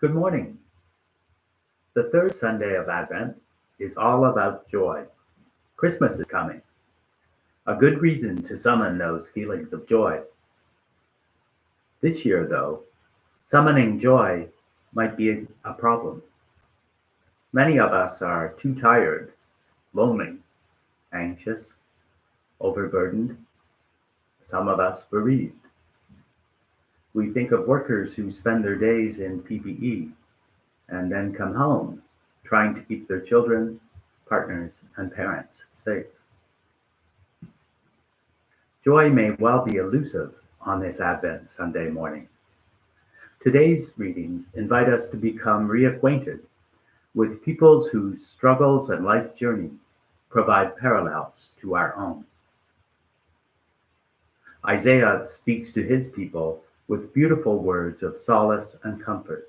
Good morning. The third Sunday of Advent is all about joy. Christmas is coming. A good reason to summon those feelings of joy. This year, though, summoning joy might be a problem. Many of us are too tired, lonely, anxious, overburdened, some of us bereaved. We think of workers who spend their days in PPE and then come home trying to keep their children, partners, and parents safe. Joy may well be elusive on this Advent Sunday morning. Today's readings invite us to become reacquainted with peoples whose struggles and life journeys provide parallels to our own. Isaiah speaks to his people with beautiful words of solace and comfort.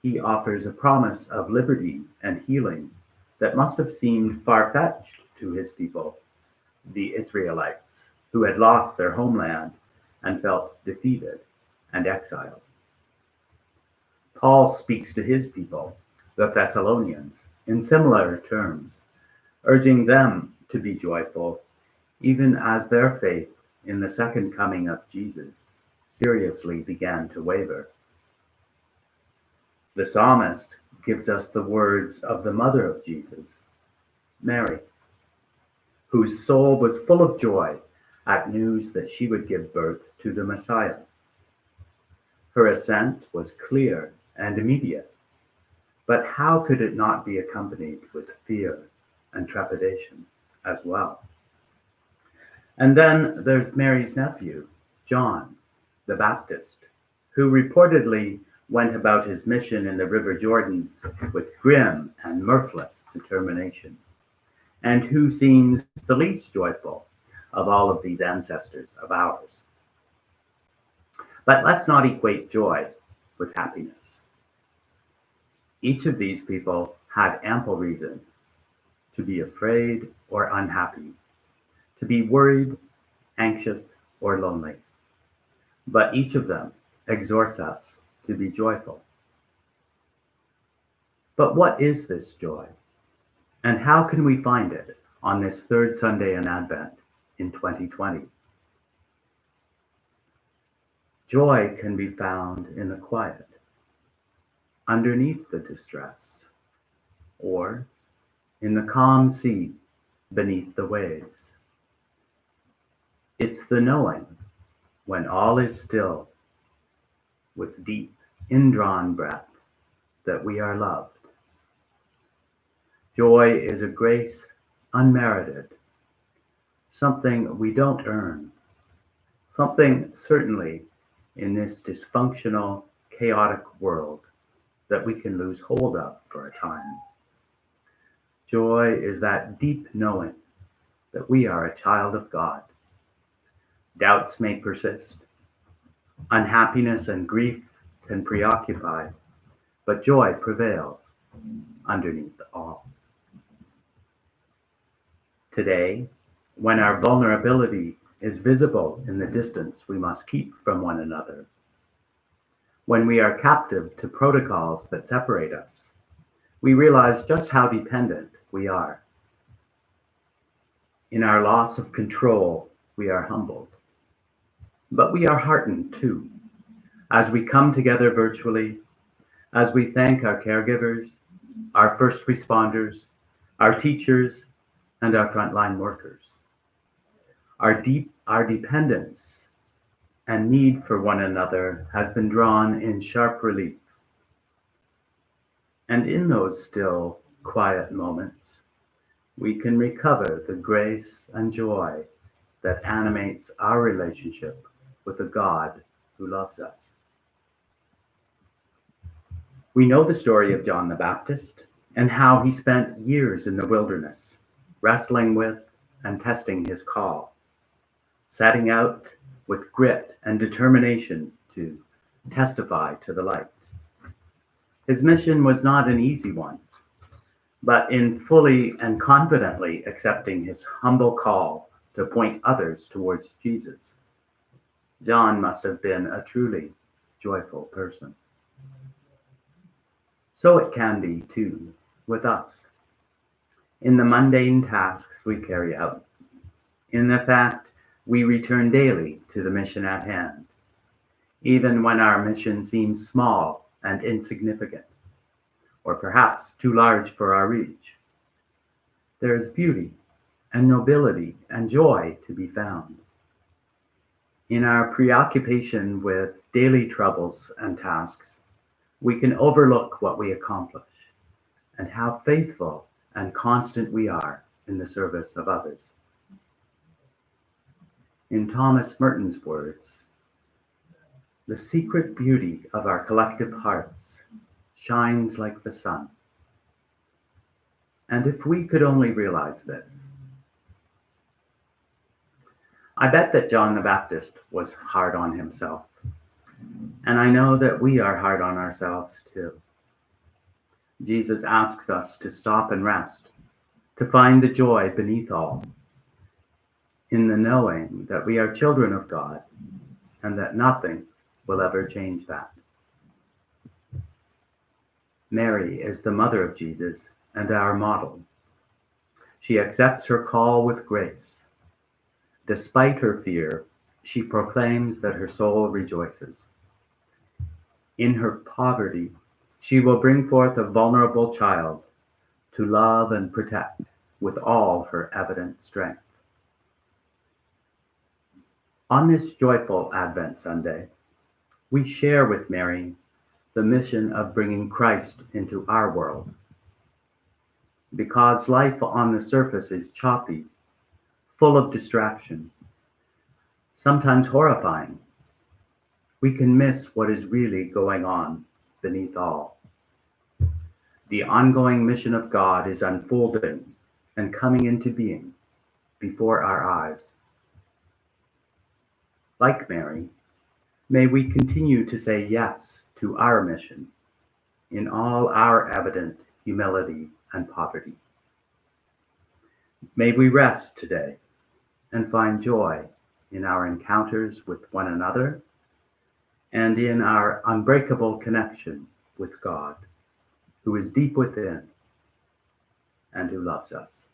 He offers a promise of liberty and healing that must have seemed far-fetched to his people, the Israelites, who had lost their homeland and felt defeated and exiled. Paul speaks to his people, the Thessalonians, in similar terms, urging them to be joyful, even as their faith in the second coming of Jesus seriously began to waver. The psalmist gives us the words of the mother of Jesus, Mary, whose soul was full of joy at news that she would give birth to the Messiah. Her assent was clear and immediate, but how could it not be accompanied with fear and trepidation as well? And then there's Mary's nephew, John the Baptist, who reportedly went about his mission in the River Jordan with grim and mirthless determination, and who seems the least joyful of all of these ancestors of ours. But let's not equate joy with happiness. Each of these people had ample reason to be afraid or unhappy, to be worried, anxious, or lonely. But each of them exhorts us to be joyful. But what is this joy? And how can we find it on this third Sunday in Advent in 2020? Joy can be found in the quiet, underneath the distress, or in the calm sea beneath the waves. It's the knowing, when all is still, with deep, indrawn breath, that we are loved. Joy is a grace unmerited, something we don't earn, something certainly in this dysfunctional, chaotic world that we can lose hold of for a time. Joy is that deep knowing that we are a child of God. Doubts may persist. Unhappiness and grief can preoccupy, but joy prevails underneath all. Today, when our vulnerability is visible in the distance we must keep from one another, when we are captive to protocols that separate us, we realize just how dependent we are. In our loss of control, we are humbled. But we are heartened too, as we come together virtually, as we thank our caregivers, our first responders, our teachers, and our frontline workers. Our dependence and need for one another has been drawn in sharp relief. And in those still, quiet moments, we can recover the grace and joy that animates our relationship with a God who loves us. We know the story of John the Baptist and how he spent years in the wilderness, wrestling with and testing his call, setting out with grit and determination to testify to the light. His mission was not an easy one, but in fully and confidently accepting his humble call to point others towards Jesus, John must have been a truly joyful person. So it can be, too, with us. In the mundane tasks we carry out, in the fact we return daily to the mission at hand, even when our mission seems small and insignificant, or perhaps too large for our reach. There is beauty and nobility and joy to be found. In our preoccupation with daily troubles and tasks, we can overlook what we accomplish and how faithful and constant we are in the service of others. In Thomas Merton's words, the secret beauty of our collective hearts shines like the sun. And if we could only realize this, I bet that John the Baptist was hard on himself. And I know that we are hard on ourselves too. Jesus asks us to stop and rest, to find the joy beneath all, in the knowing that we are children of God and that nothing will ever change that. Mary is the mother of Jesus and our model. She accepts her call with grace. Despite her fear, she proclaims that her soul rejoices. In her poverty, she will bring forth a vulnerable child to love and protect with all her evident strength. On this joyful Advent Sunday, we share with Mary the mission of bringing Christ into our world. Because life on the surface is choppy, full of distraction, sometimes horrifying, we can miss what is really going on beneath all. The ongoing mission of God is unfolding and coming into being before our eyes. Like Mary, may we continue to say yes to our mission in all our evident humility and poverty. May we rest today and find joy in our encounters with one another and in our unbreakable connection with God, who is deep within and who loves us.